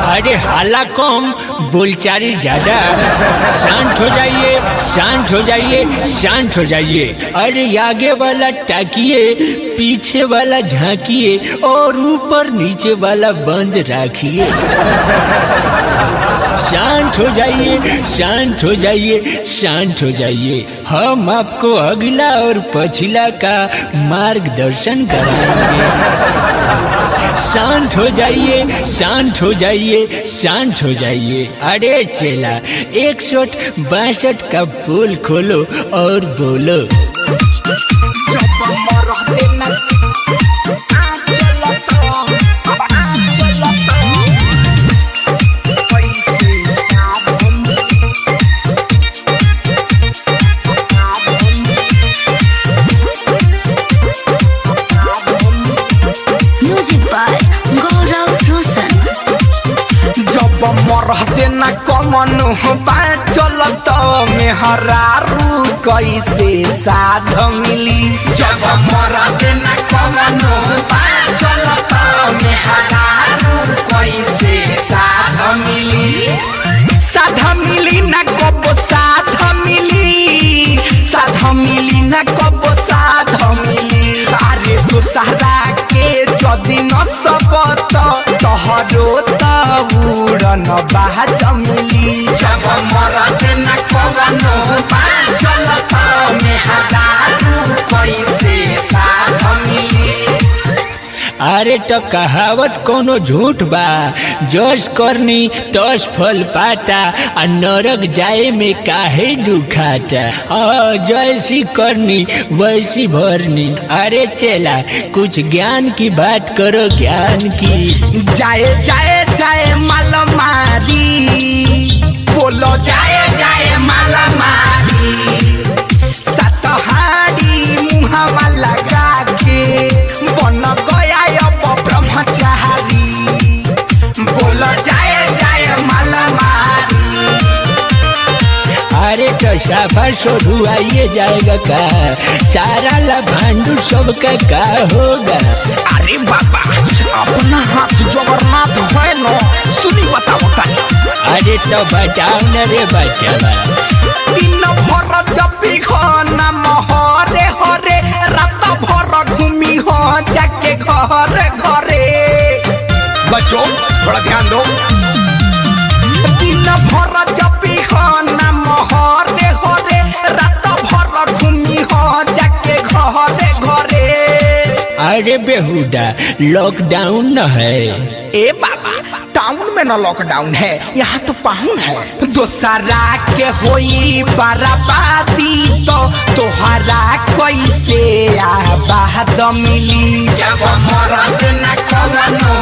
अरे हाला कम बोलचाली ज्यादा। शांत हो जाइए, शांत हो जाइए, शांत हो जाइए। अरे आगे वाला ताकिए, पीछे वाला झांकिए और ऊपर नीचे वाला बंद रखिए। शांत हो जाइए, शांत हो जाइए, शांत हो जाइए। हम आपको अगला और पछिला का मार्गदर्शन कराएंगे। शांत हो जाइए, शांत हो जाइए, शांत हो जाइए। अरे चेला 162 का पोल खोलो और बोलो। रहते न कमन चलत मेहरारू कैसे साध मिली। जब मरते न कमन चलत मेहरारू कैसे साध मिली। साध मिली न कब साध मिली, साध मिली न कब साध मिली। अरे तो सहरा के जदि न सबत तोहरो उड़न बाज मिली। जब मरते न कवनो चलत मेहरारू कैसे साध मिली। अरे तो कहावत कोनो झूठ बा, जस करनी तस फल पाता, आ नरक जाए में काहे दुखाता। जैसी करनी वैसी भरनी। अरे चेला कुछ ज्ञान की बात करो, ज्ञान की। जाए जाए जाए माल मारी, बोलो जाए जाए माल मारी। सतहारी मुहावा लगा के बन गया अब ब्रह्मचारी। बोलो जाए जाए माल मारी। अरे तो साफा सोधु आइए जाएगा का, सारा लभांडू सबका का होगा। अरे बाबा अपना हाथ जगन्नाथ है नो, सुनी बताओ तानी। अरे तो बताओ न रे बच्चा। दिन भर जपी खाना महरे हरे, रात भर घूमी हो जाके घरे घरे। बच्चों थोड़ा ध्यान दो। दिन भर जपी खाना महरे हरे, रात भर घूमी हो जाके घरे घरे। अरे बेहुदा लॉकडाउन न है। ए बाबा टाउन में न लॉकडाउन है, यहाँ तो पाहुन है। दोसरा के होई बर्बादी तो तोहरा कैसे आबाद मिली। जब मरद न कवनो